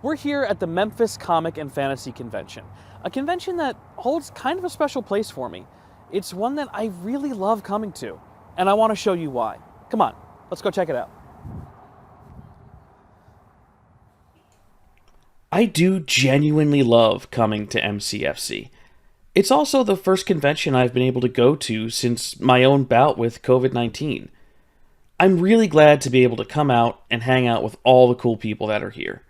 We're here at the Memphis Comic and Fantasy Convention, a convention that holds kind of a special place for me. It's one that I really love coming to, and I want to show you why. Come on, let's go check it out. I do genuinely love coming to MCFC. It's also the first convention I've been able to go to since my own bout with COVID-19. I'm really glad to be able to come out and hang out with all the cool people that are here.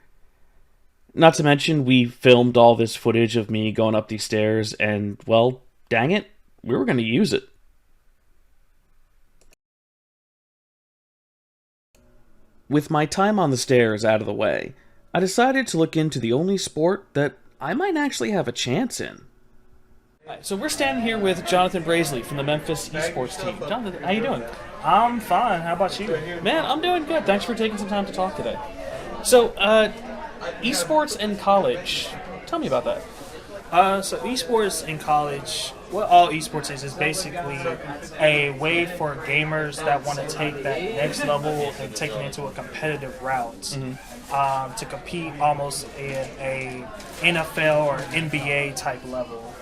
Not to mention, we filmed all this footage of me going up these stairs, and, well, dang it, we were going to use it. With my time on the stairs out of the way, I decided to look into the only sport that I might actually have a chance in. So we're standing here with Jonathan Brazley from the Memphis esports team. Jonathan, how you doing? I'm fine. How about you? Man, I'm doing good. Thanks for taking some time to talk today. So, esports in college. Tell me about that. So esports in college, what all esports is basically a way for gamers that want to take that next level and take it into a competitive route to compete almost in a NFL or NBA type level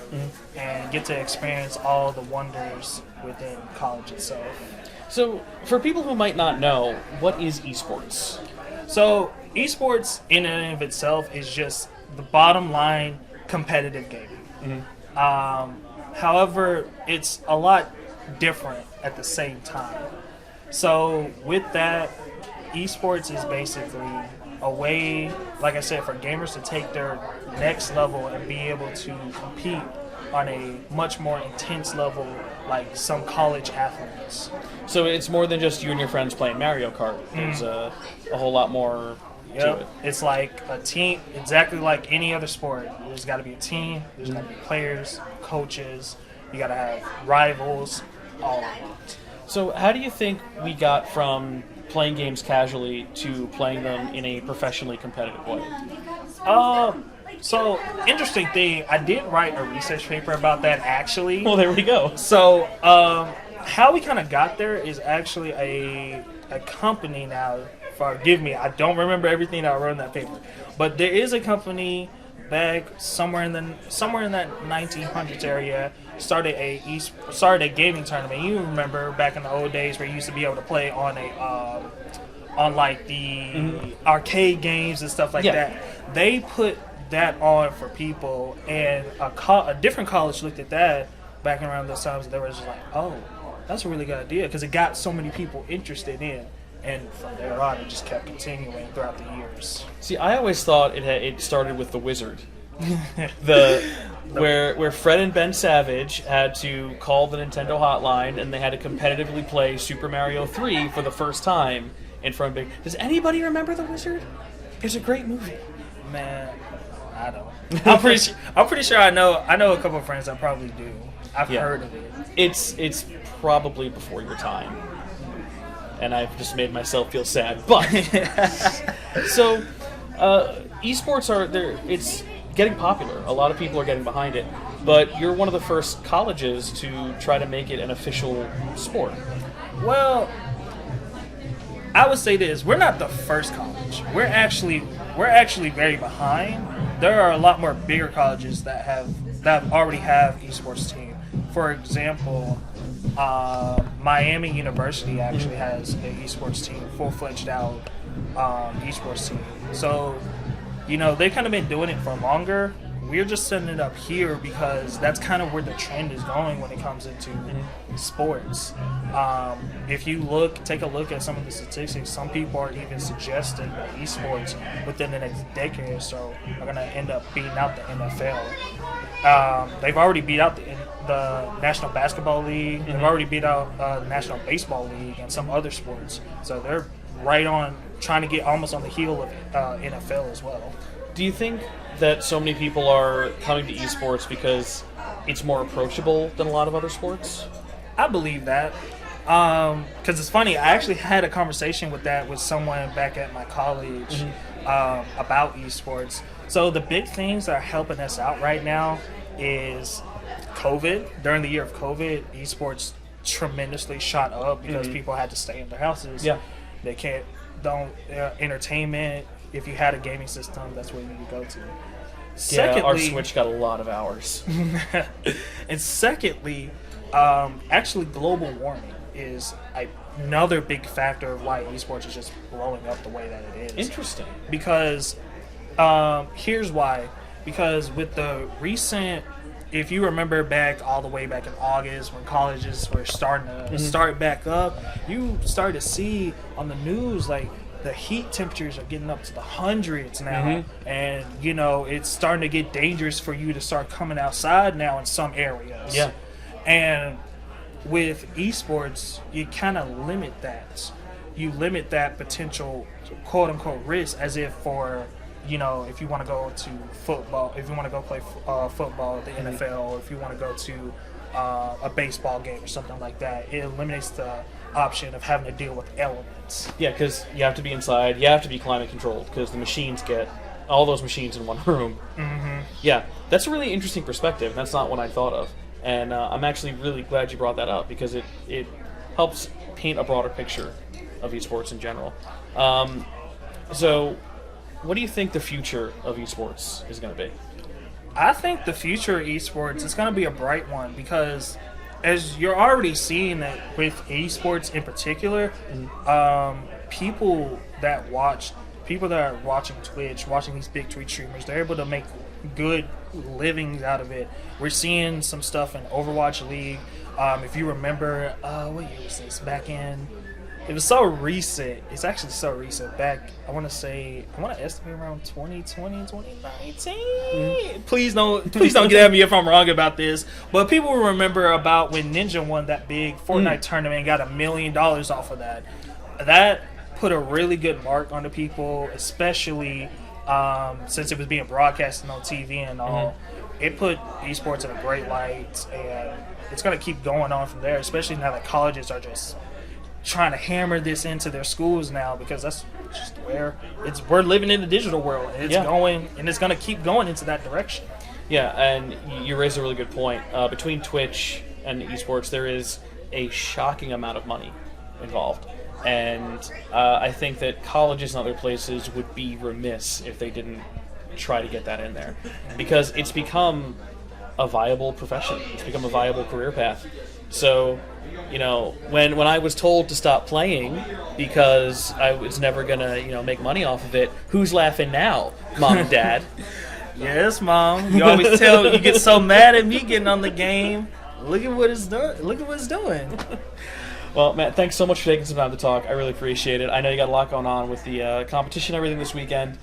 and get to experience all the wonders within college itself. So, for people who might not know, what is esports? So esports in and of itself is just the bottom line competitive gaming. However, it's a lot different at the same time. So with that, esports is basically a way, like I said, for gamers to take their next level and be able to compete on a much more intense level like some college athletes. So it's more than just you and your friends playing Mario Kart. There's a whole lot more to it. It's like a team, exactly like any other sport. There's got to be a team, there's got to be players, coaches, you got to have rivals, all of that. So how do you think we got from playing games casually to playing them in a professionally competitive way? So, interesting thing, I did write a research paper about that actually. Well, there we go. So, how we kind of got there is actually a company now. Forgive me, I don't remember everything that I wrote in that paper, but there is a company back somewhere in that 1900s area started a gaming tournament. You remember back in the old days where you used to be able to play on like the arcade games and stuff like that. They put that on for people, and a different college looked at that back around those times, and they were just like, oh, that's a really good idea, because it got so many people interested in, and from there on it just kept continuing throughout the years. See, I always thought it started with The Wizard. Where Fred and Ben Savage had to call the Nintendo hotline, and they had to competitively play Super Mario 3 for the first time in front of big... Does anybody remember The Wizard? It's a great movie. Man, I don't. I'm pretty sure I know a couple of friends that probably do. I've heard of it. It's probably before your time, and I've just made myself feel sad. But so esports it's getting popular. A lot of people are getting behind it, but you're one of the first colleges to try to make it an official sport. Well, I would say this: we're not the first college. We're actually very behind. There are a lot more bigger colleges that already have esports team. For example, Miami University actually has an esports team, full-fledged out esports team. So, they've kind of been doing it for longer. We're just setting it up here because that's kind of where the trend is going when it comes into sports. If you take a look at some of the statistics, some people are even suggesting that esports within the next decade or so are going to end up beating out the NFL. They've already beat out the National Basketball League. They've already beat out the National Baseball League and some other sports. So they're right on trying to get almost on the heel of NFL as well. Do you think that so many people are coming to esports because it's more approachable than a lot of other sports? I believe that. Because it's funny, I actually had a conversation with someone back at my college about esports. So the big things that are helping us out right now is COVID. During the year of COVID, esports tremendously shot up because people had to stay in their houses. Yeah. They don't entertainment, if you had a gaming system, that's where you would go to. Yeah, our Switch got a lot of hours. And secondly, actually global warming is another big factor of why esports is just blowing up the way that it is. Interesting. Because here's why. Because with the recent, if you remember all the way back in August when colleges were starting to start back up, you started to see on the news like the heat temperatures are getting up to the hundreds now, and you know it's starting to get dangerous for you to start coming outside now in some areas. Yeah. And with esports, you kind of limit that. You limit that potential quote unquote risk, as if for, you know, if you want to go to football, if you want to go play football at the NFL, or if you want to go to a baseball game or something like that, it eliminates the option of having to deal with elements. Yeah, because you have to be inside, you have to be climate controlled, because the machines get all those machines in one room. Yeah, that's a really interesting perspective. That's not what I thought of. And I'm actually really glad you brought that up, because it helps paint a broader picture of esports in general. So, what do you think the future of esports is going to be? I think the future of esports is going to be a bright one, because as you're already seeing that with esports in particular, people that are watching Twitch, watching these big Twitch streamers, they're able to make good livings out of it. We're seeing some stuff in Overwatch League. If you remember, what year was this? It was so recent. It's actually so recent. Back, I want to estimate around 2020, 2019. Please don't get at me if I'm wrong about this. But people will remember about when Ninja won that big Fortnite tournament and got $1 million off of that. That put a really good mark on the people, especially since it was being broadcasted on TV and all. It put esports in a great light, and it's going to keep going on from there, especially now that colleges are just trying to hammer this into their schools now, because that's just where we're living in the digital world, and it's going, and it's going to keep going into that direction. Yeah, and you raised a really good point. Between Twitch and esports, there is a shocking amount of money involved, and I think that colleges and other places would be remiss if they didn't try to get that in there, because it's become a viable profession. It's become a viable career path. So, you know, when I was told to stop playing because I was never gonna, you know, make money off of it, who's laughing now, Mom and Dad? Yes, Mom. You always you get so mad at me getting on the game. Look at what it's doing. Look at what it's doing. Well, Matt, thanks so much for taking some time to talk. I really appreciate it. I know you got a lot going on with the competition and everything this weekend.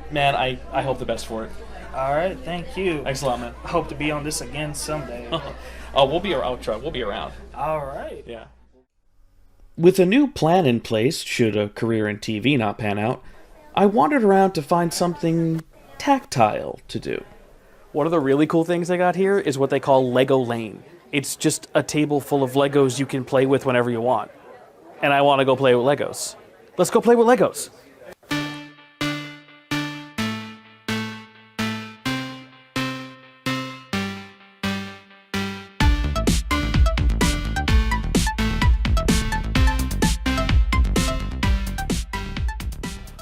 Man, I hope the best for it. All right, thank you. Thanks a lot, man. I hope to be on this again someday. We'll be around. We'll be around. All right. Yeah. With a new plan in place, should a career in TV not pan out, I wandered around to find something tactile to do. One of the really cool things they got here is what they call Lego Lane. It's just a table full of Legos you can play with whenever you want. And I want to go play with Legos. Let's go play with Legos.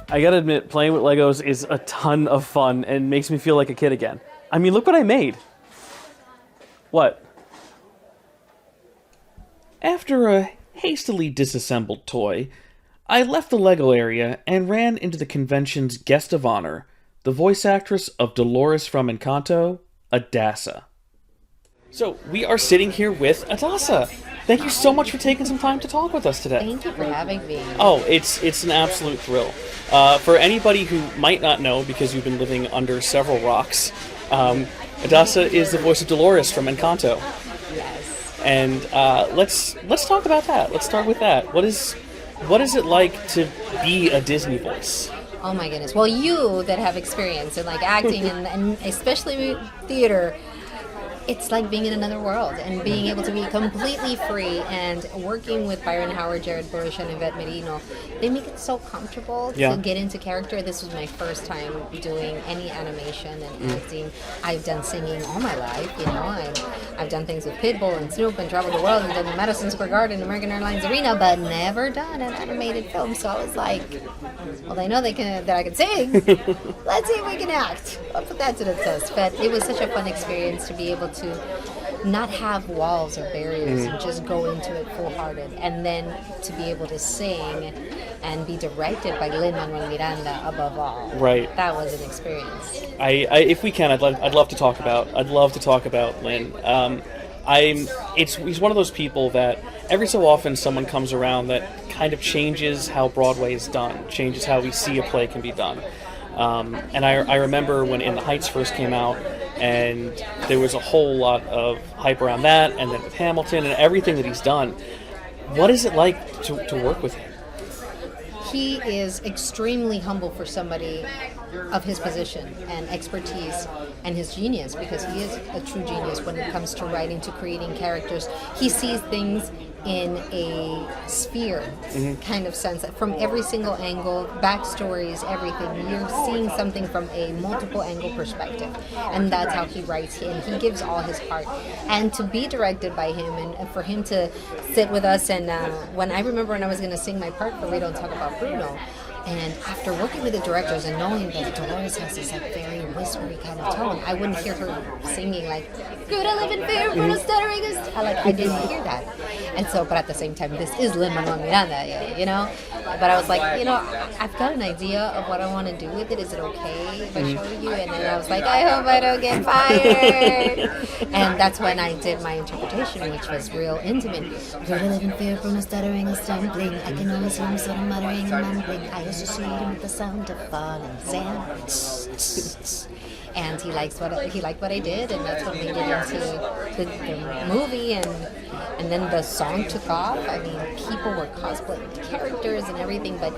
I gotta admit, playing with Legos is a ton of fun and makes me feel like a kid again. I mean, look what I made. What? After a hastily disassembled toy, I left the Lego area and ran into the convention's guest of honor, the voice actress of Dolores from Encanto, Adassa. So, we are sitting here with Adassa. Thank you so much for taking some time to talk with us today. Thank you for having me. Oh, it's an absolute thrill. For anybody who might not know, because you've been living under several rocks, Adassa is the voice of Dolores from Encanto. Yes. And let's talk about that. Let's start with that. What is it like to be a Disney voice? Oh my goodness. Well, you that have experience in like acting and especially theater, it's like being in another world and being able to be completely free, and working with Byron Howard, Jared Bush, and Yvette Merino. They make it so comfortable to get into character. This was my first time doing any animation and acting. I've done singing all my life, you know. I've done things with Pitbull and Snoop and traveled the world and done the Madison Square Garden, American Airlines Arena, but never done an animated film. So I was like, well, they know that I can sing. Let's see if we can act. I'll put that to the test. But it was such a fun experience to be able to not have walls or barriers and just go into it full-hearted, and then to be able to sing and be directed by Lin-Manuel Miranda above all. Right. That was an experience. If we can, I'd love to talk about Lin. He's one of those people that every so often someone comes around that kind of changes how Broadway is done, changes how we see a play can be done. And I remember when In the Heights first came out, and there was a whole lot of hype around that, and then with Hamilton and everything that he's done. What is it like to work with him? He is extremely humble for somebody of his position and expertise and his genius, because he is a true genius when it comes to writing, to creating characters. He sees things in a sphere kind of sense, from every single angle, backstories, everything. You're seeing something from a multiple angle perspective, and that's how he writes, and he gives all his heart. And to be directed by him, and for him to sit with us, and when I was going to sing my part for We Don't Talk About Bruno, and after working with the directors and knowing that Dolores has this like very whispery kind of tone, I wouldn't hear her singing like, "Good, I live in fear, Bruno stuttering is," I didn't hear that. And so, but at the same time, this is Lin-Manuel Miranda, you know? But I was like, you know, I've got an idea of what I want to do with it. Is it okay if I show you? And then I was like, I hope I don't get fired. And that's when I did my interpretation, which was real intimate. "Good, I live in fear, Bruno stuttering and stumbling. I can always hear him sort of muttering and mumbling. I associate him with the sound of falling sand." And he liked what I did, and that's what made it into the movie, and then the song took off. I mean, people were cosplaying characters and everything, but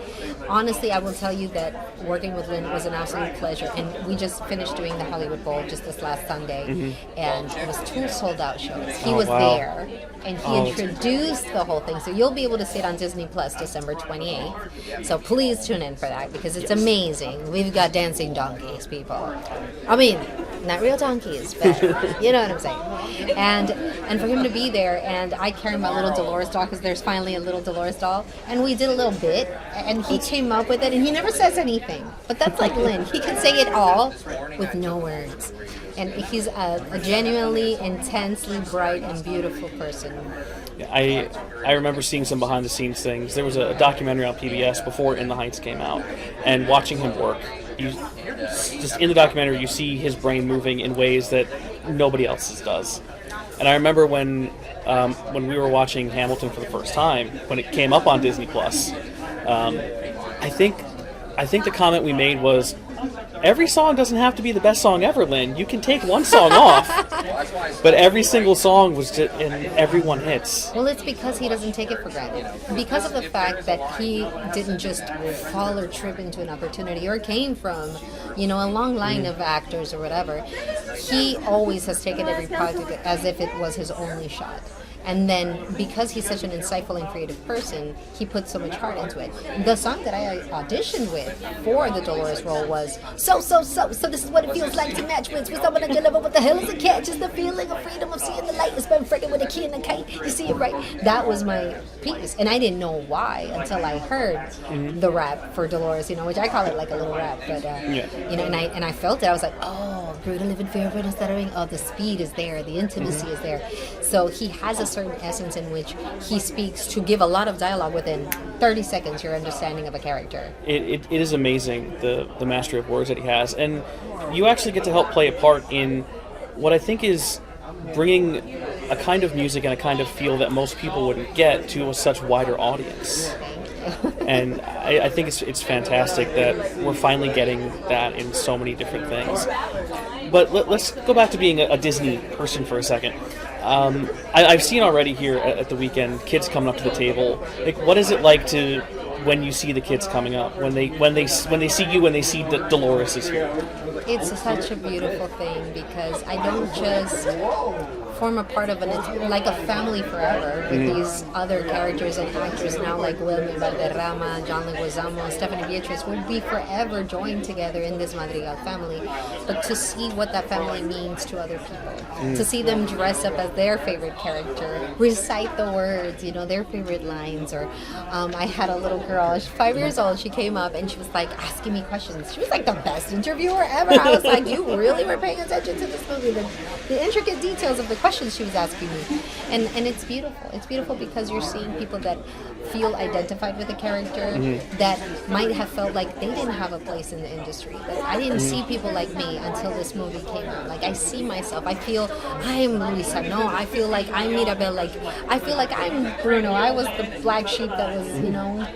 honestly, I will tell you that working with Lin was an absolute pleasure. And we just finished doing the Hollywood Bowl just this last Sunday, and it was 2 sold-out shows. He was there, and he introduced the whole thing. So you'll be able to see it on Disney Plus December 28th. So please tune in for that, because it's amazing. We've got dancing donkeys, people. I mean, not real donkeys, but you know what I'm saying. And for him to be there, and I carry my little Dolores doll, because there's finally a little Dolores doll, and we did a little bit, and he came up with it, and he never says anything. But that's like Lin. He can say it all with no words. And he's a genuinely, intensely bright and beautiful person. I remember seeing some behind-the-scenes things. There was a documentary on PBS before In the Heights came out, and watching him work, just in the documentary, you see his brain moving in ways that nobody else's does. And I remember when we were watching Hamilton for the first time, when it came up on Disney Plus, I think the comment we made was, every song doesn't have to be the best song ever, Lin. You can take one song off. But every single song was just, and everyone hits. Well, it's because he doesn't take it for granted. Because of the fact that he didn't just fall or trip into an opportunity, or came from, you know, a long line of actors or whatever. He always has taken every project as if it was his only shot. And then, because he's such an insightful and creative person, he put so much heart into it. The song that I auditioned with for the Dolores role was So this is what it feels like to match wits with someone that level. What the hell is a catch? Is the feeling of freedom of seeing the light. It's been friggin' with a key and a kite. You see it right? That was my piece. And I didn't know why until I heard the rap for Dolores, you know, which I call it like a little rap. But, you know, and I felt it. I was like, oh, brutal, live in fear, brutal, stuttering. Oh, the speed is there. The intimacy is there. So he has a certain essence in which he speaks to give a lot of dialogue within 30 seconds, your understanding of a character. It is amazing, the mastery of words that he has. And you actually get to help play a part in what I think is bringing a kind of music and a kind of feel that most people wouldn't get to a such wider audience. And I think it's fantastic that we're finally getting that in so many different things. But let's go back to being a Disney person for a second. I've seen already here at the weekend kids coming up to the table. Like, what is it like to when you see the kids coming up, when they see you, when they see that Dolores is here? It's such a beautiful thing because I don't just form a part of like a family forever with these other characters and actors now like Wilmy Valderrama, John Leguizamo, Stephanie Beatriz will be forever joined together in this Madrigal family. But to see what that family means to other people, to see them dress up as their favorite character, recite the words, their favorite lines, or I had a little girl, she's 5 years old, she came up and she was like asking me questions. She was like the best interviewer ever. I was like, you really were paying attention to this movie, the intricate details of the questions she was asking me, and it's beautiful. It's beautiful because you're seeing people that feel identified with the character, that might have felt like they didn't have a place in the industry. But I didn't see people like me until this movie came out. Like I see myself. I feel I'm Luisa. No, I feel like I'm Mirabel. Like I feel like I'm Bruno. I was the black sheep that was,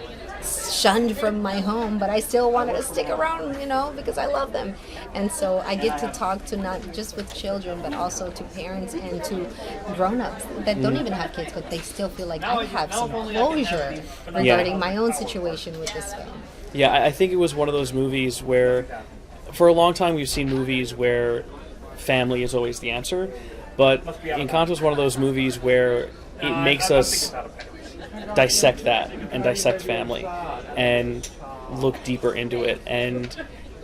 shunned from my home, but I still wanted to stick around, because I love them. And so I get to talk to not just with children, but also to parents and to grown-ups that don't even have kids, but they still feel like I have some closure regarding my own situation with this film. Yeah, I think it was one of those movies where, for a long time, we've seen movies where family is always the answer, but Encanto is one of those movies where it makes us dissect that and dissect family and look deeper into it, and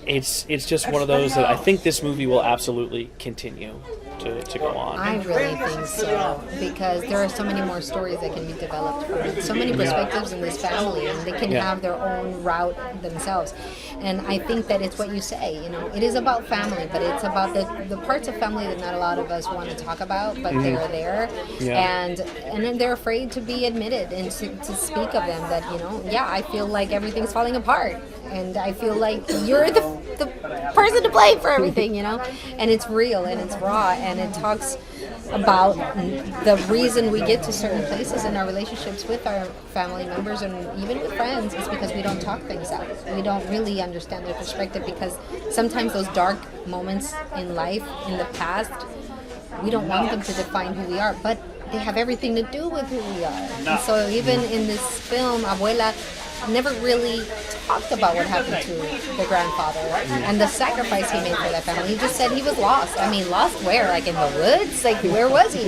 it's just one of those that I think this movie will absolutely continue to go on. I really think so, because there are so many more stories that can be developed from it. So many perspectives in this family, and they can have their own route themselves. And I think that it's what you say, it is about family, but it's about the parts of family that not a lot of us want to talk about, but they're there. And then they're afraid to be admitted and to speak of them, that, I feel like everything's falling apart. And I feel like you're the person to blame for everything, And it's real and it's raw, and it talks about the reason we get to certain places in our relationships with our family members and even with friends is because we don't talk things out. We don't really understand their perspective, because sometimes those dark moments in life, in the past, we don't want them to define who we are, but they have everything to do with who we are. And so even in this film, Abuela never really talked about what happened to the grandfather and the sacrifice he made for that family. He just said he was lost. I mean, lost where? Like in the woods? Like where was he,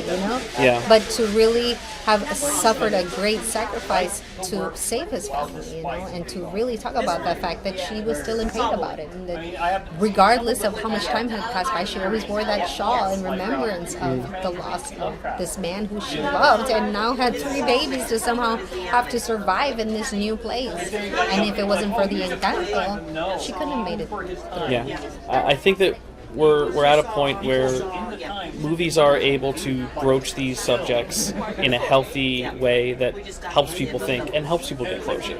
Yeah. But to really have suffered a great sacrifice to save his family, and to really talk about that fact that she was still in pain about it, and that regardless of how much time had passed by, she always wore that shawl in remembrance of the loss of this man who she loved and now had 3 babies to somehow have to survive in this new place. And if it wasn't for the Encanto, she couldn't have made it through. Yeah, I think that we're at a point where movies are able to broach these subjects in a healthy way that helps people think and helps people get closure.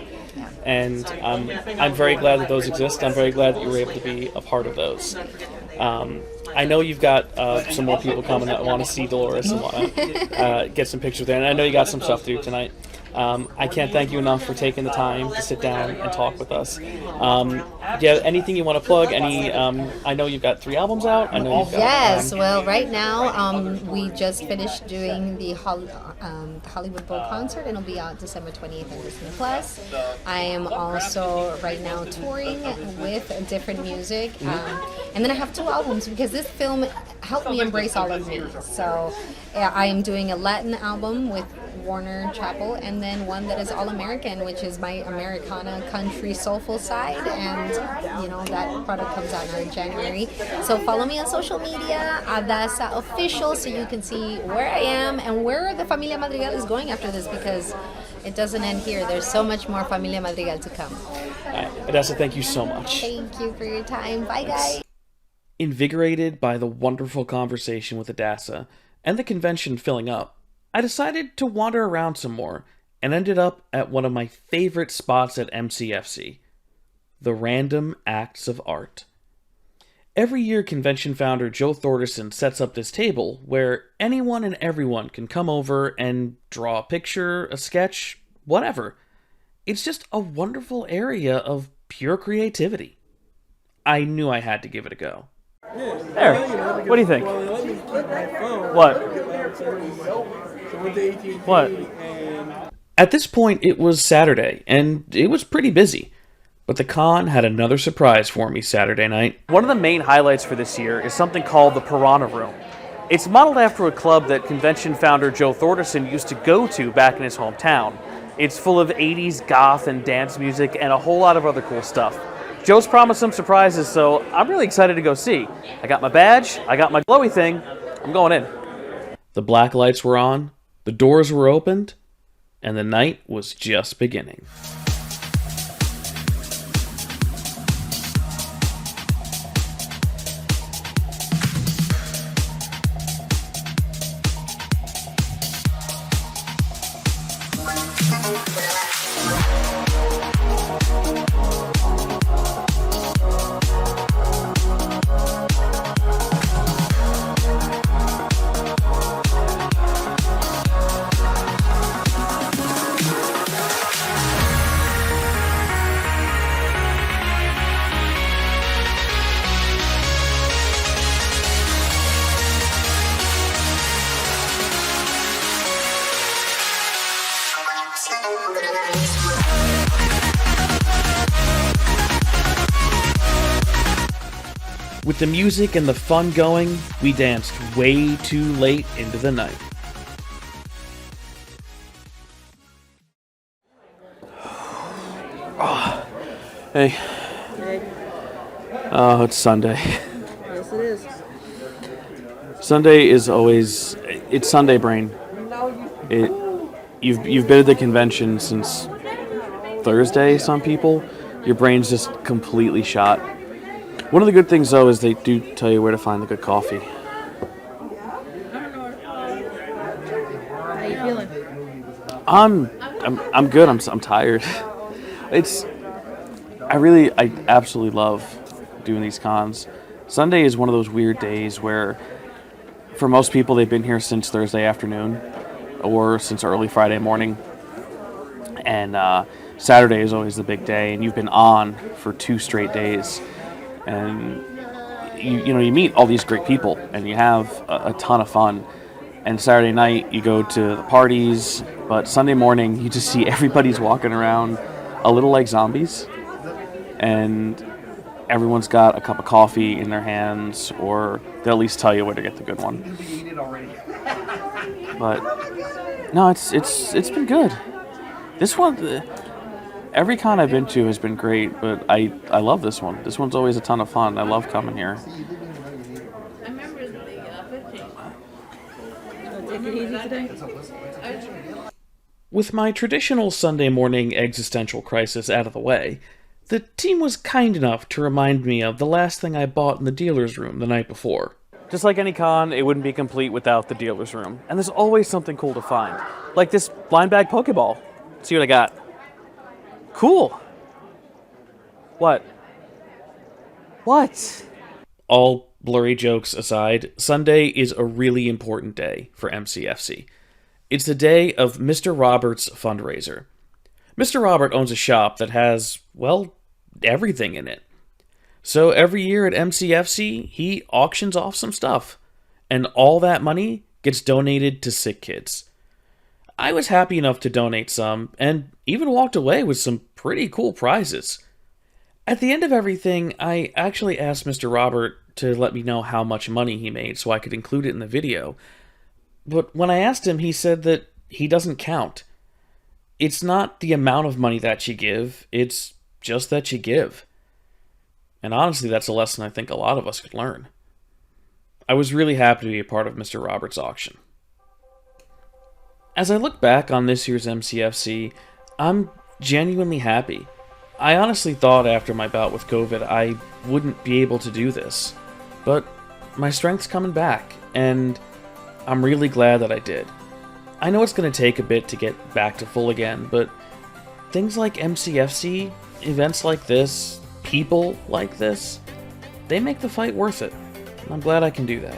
And I'm very glad that those exist. I'm very glad that you were able to be a part of those. I know you've got some more people coming that want to see Dolores and want to get some pictures there. And I know you got some stuff to do tonight. I can't thank you enough for taking the time to sit down and talk with us. Do you have anything you want to plug? I know you've got 3 albums out. I know you've got, yes, well, right now we just finished doing the Hollywood Bowl concert, and it'll be out December 28th on Disney Plus. I am also right now touring with different music, and then I have 2 albums because this film helped me embrace all of me. So I am doing a Latin album with Warner Chappell, and then one that is all American, which is my Americana country soulful side, and that product comes out now in January. So follow me on social media, Adassa Official, so you can see where I am and where the Familia Madrigal is going after this, because it doesn't end here. There's so much more Familia Madrigal to come. Adassa, thank you so much. Thank you for your time. Bye, guys. Invigorated by the wonderful conversation with Adassa and the convention filling up, I decided to wander around some more and ended up at one of my favorite spots at MCFC, the Random Acts of Art. Every year, convention founder Joe Thordarson sets up this table where anyone and everyone can come over and draw a picture, a sketch, whatever. It's just a wonderful area of pure creativity. I knew I had to give it a go. There. What do you think? What? What? At this point, it was Saturday, and it was pretty busy. But the con had another surprise for me Saturday night. One of the main highlights for this year is something called the Piranha Room. It's modeled after a club that convention founder Joe Thordarson used to go to back in his hometown. It's full of 80s goth and dance music and a whole lot of other cool stuff. Joe's promised some surprises, so I'm really excited to go see. I got my badge, I got my glowy thing, I'm going in. The black lights were on, the doors were opened, and the night was just beginning. With the music and the fun going, we danced way too late into the night. Oh, hey. Oh, it's Sunday. Yes, it is. Sunday is always... It's Sunday brain. You've been at the convention since Thursday, some people. Your brain's just completely shot. One of the good things, though, is they do tell you where to find the good coffee. How you feeling? I'm good. I'm tired. I absolutely love doing these cons. Sunday is one of those weird days where, for most people, they've been here since Thursday afternoon or since early Friday morning. And Saturday is always the big day, and you've been on for 2 straight days. And you meet all these great people, and you have a ton of fun. And Saturday night you go to the parties, but Sunday morning you just see everybody's walking around a little like zombies, and everyone's got a cup of coffee in their hands, or they'll at least tell you where to get the good one. But no, it's been good. This one. Every con I've been to has been great, but I love this one. This one's always a ton of fun. I love coming here. Take it easy today. With my traditional Sunday morning existential crisis out of the way, the team was kind enough to remind me of the last thing I bought in the dealer's room the night before. Just like any con, it wouldn't be complete without the dealer's room. And there's always something cool to find. Like this blind bag Pokeball. See what I got. Cool. What? All blurry jokes aside, Sunday is a really important day for MCFC. It's the day of Mr. Robert's fundraiser. Mr. Robert owns a shop that has, well, everything in it. So every year at MCFC, he auctions off some stuff, and all that money gets donated to sick kids. I was happy enough to donate some, and even walked away with some pretty cool prizes. At the end of everything, I actually asked Mr. Robert to let me know how much money he made so I could include it in the video. But when I asked him, he said that he doesn't count. It's not the amount of money that you give, it's just that you give. And honestly, that's a lesson I think a lot of us could learn. I was really happy to be a part of Mr. Robert's auction. As I look back on this year's MCFC, I'm genuinely happy. I honestly thought after my bout with COVID I wouldn't be able to do this. But my strength's coming back, and I'm really glad that I did. I know it's going to take a bit to get back to full again, but things like MCFC, events like this, people like this, they make the fight worth it. And I'm glad I can do that.